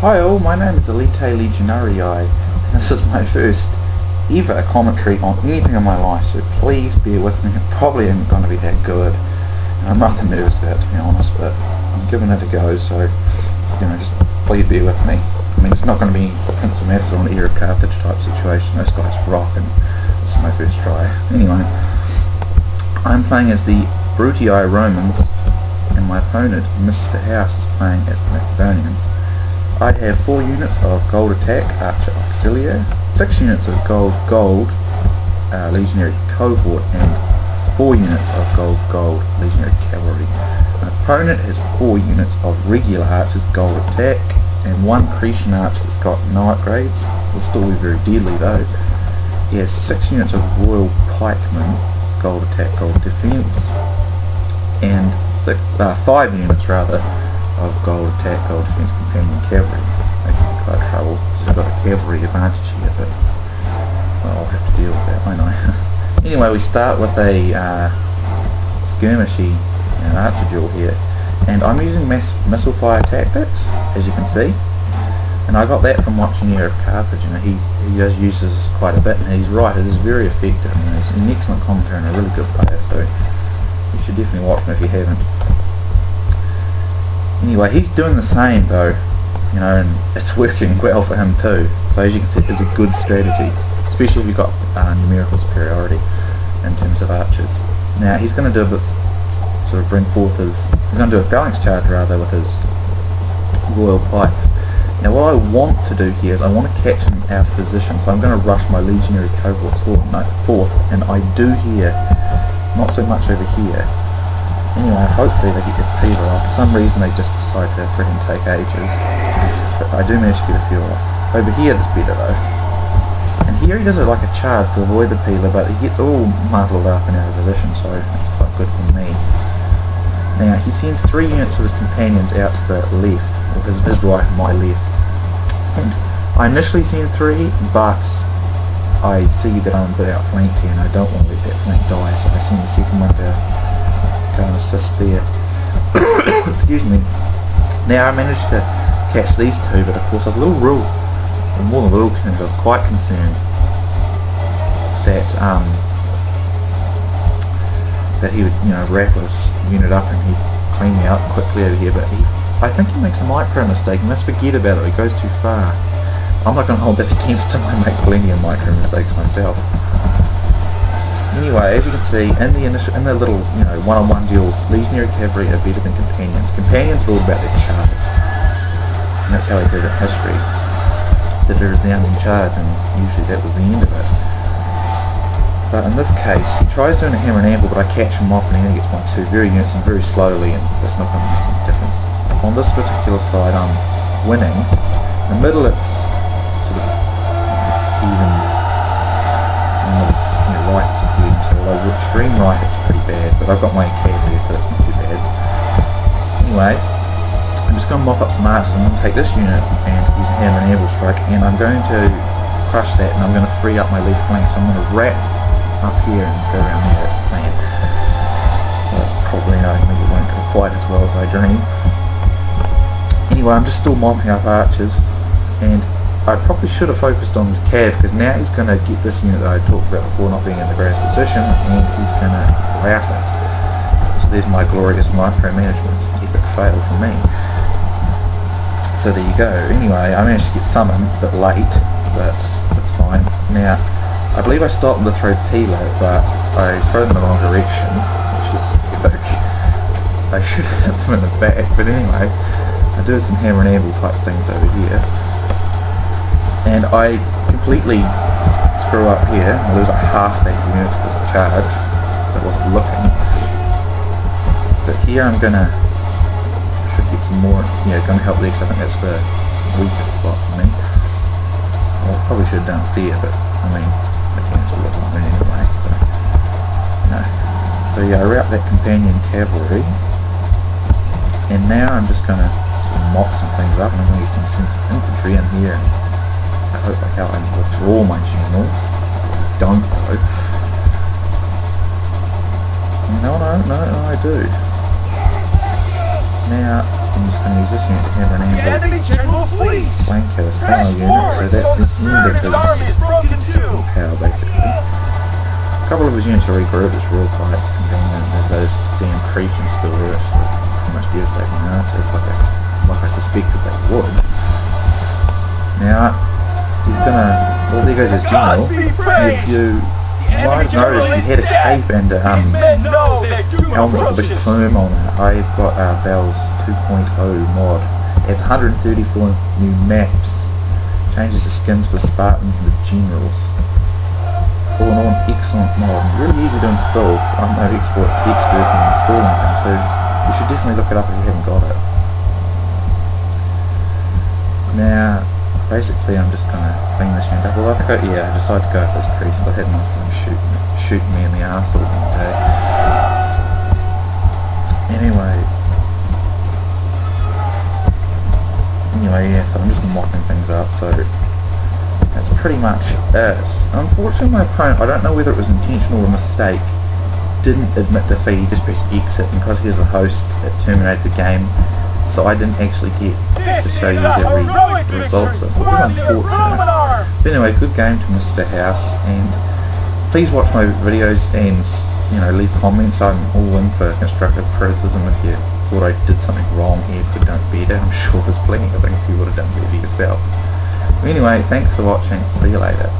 Hi all, my name is Elite Legionarii, and this is my first ever commentary on anything in my life, so please bear with me. It probably isn't going to be that good, and I'm rather nervous about it, to be honest, but I'm giving it a go, so, just please bear with me. I mean, it's not going to be Prince of Macedon, Heir of Carthage type situation. Those guys rock, and this is my first try. Anyway, I'm playing as the Brutii Romans, and my opponent, Mr. House, is playing as the Macedonians. I have 4 units of gold attack, archer auxiliary, 6 units of gold legionary cohort, and 4 units of gold legionary cavalry. My opponent has 4 units of regular archers, gold attack, and 1 Cretan archer that's got no upgrades. Will still be very deadly though. He has 6 units of royal pikemen, gold attack, gold defense, and 5 units rather of gold attack, gold defense, companion cavalry. Making me quite trouble. I've got a cavalry advantage here, but well, I'll have to deal with that, won't I? Anyway, we start with a skirmishy archer duel here, and I'm using missile fire tactics, as you can see. And I got that from watching Heir of Carthage. He does use this quite a bit, and he's right, it is very effective. He's an excellent commentator and a really good player, so you should definitely watch him if you haven't. Anyway, he's doing the same though, and it's working well for him too. So as you can see, it's a good strategy, especially if you've got numerical superiority in terms of archers. Now he's going to do this, sort of bring forth he's going to do a phalanx charge rather with his royal pikes. Now what I want to do here is I want to catch him out of position, so I'm going to rush my legionary cohorts forth, and I do here, not so much over here. Anyway, hopefully they get their fever off. For some reason they just decide to freaking take ages, but I do manage to get a few off. Over here it's better though. And here he does it like a charge to avoid the peeler, but he gets all muddled up and out of position, so it's quite good for me. Now he sends 3 units of his companions out to the left, or his right and my left. And I initially send 3, but I see that I'm a bit outflanked here and I don't want to let that flank die, so I send the second one to go and assist there. Excuse me. Now I managed to catch these 2, but of course I was more than a little concerned. I was quite concerned that that he would wrap his unit up and he'd clean me out quickly over here, but I think he makes a micro mistake. He must forget about it. He goes too far. I'm not going to hold that against him. I make plenty of micro mistakes myself. Anyway, as you can see, in the little one-on-one duels, legionary cavalry are better than companions. Companions are all about their charge, and that's how they did it in history. Did a resounding charge, and usually that was the end of it. But in this case, he tries doing a hammer and anvil, but I catch him off, and he only gets 1, 2 very units and very slowly, and that's not going to make any difference. On this particular side, I'm winning. In the middle, it's sort of even. Right, it's pretty until extreme right, it's pretty bad, but I've got my cavalry, so that's not too bad. Anyway, I'm just going to mop up some archers. I'm going to take this unit and use a hammer and anvil strike, and I'm going to crush that, and I'm going to free up my left flank, so I'm going to wrap up here and go around there. That's the plan. But probably maybe it won't go quite as well as I dream. Anyway, I'm just still mopping up archers, and I probably should have focused on this cav, because now he's going to get this unit that I talked about before not being in the greatest position, and he's going to rout it. So there's my glorious micromanagement. Epic fail for me. So there you go. Anyway, I managed to get summoned a bit late, but that's fine. Now, I believe I stopped them to throw peeler, but I throw them in the wrong direction, which is epic. I should have hit them in the back, but anyway, I do some hammer and anvil type things over here. And I completely screw up here. I lose like half that unit to this charge, because I wasn't looking. But here I'm gonna should get some more. Gonna help there, because I think that's the weakest spot for me. Well, probably should have done it there, but I mean, again, it's a lot of money anyway. So yeah, I route that companion cavalry, and now I'm just gonna sort of mop some things up, and I'm gonna get some sense of infantry in here. I hope I can withdraw my general. Don't though. No, I do. Now, I'm just going to use this unit to handle an The enemy general flees! flanker, this final unit, so that's the end of his power basically. A couple of his units are regrouped, it's real tight, and then there's those damn creatures still there, which pretty much devastating archers, like I suspected they would. Now, he's gonna, well there goes his general. If you might have noticed, he had a cape and helmet with a big plume on it. I've got Bell's 2.0 mod. It's 134 new maps. Changes the skins for Spartans and the generals. All in all, an excellent mod. Really easy to install. I'm no expert in installing things, so you should definitely look it up if you haven't got it. Now, basically I'm just going to clean this unit up. Well, I decided to go for this priest. I had enough of him shooting me in the arse all day. Anyway, yeah, so I'm just mocking things up, so that's pretty much it. Unfortunately, my opponent, I don't know whether it was intentional or a mistake, didn't admit defeat, he just pressed exit, and because he was the host, it terminated the game, so I didn't actually get to show you the results, so it was unfortunate. But anyway, good game to Mr. House, and please watch my videos and leave comments. I'm all in for constructive criticism. If you thought I did something wrong here, could have done better, I'm sure there's plenty of things you would have done better yourself. Anyway, thanks for watching, see you later.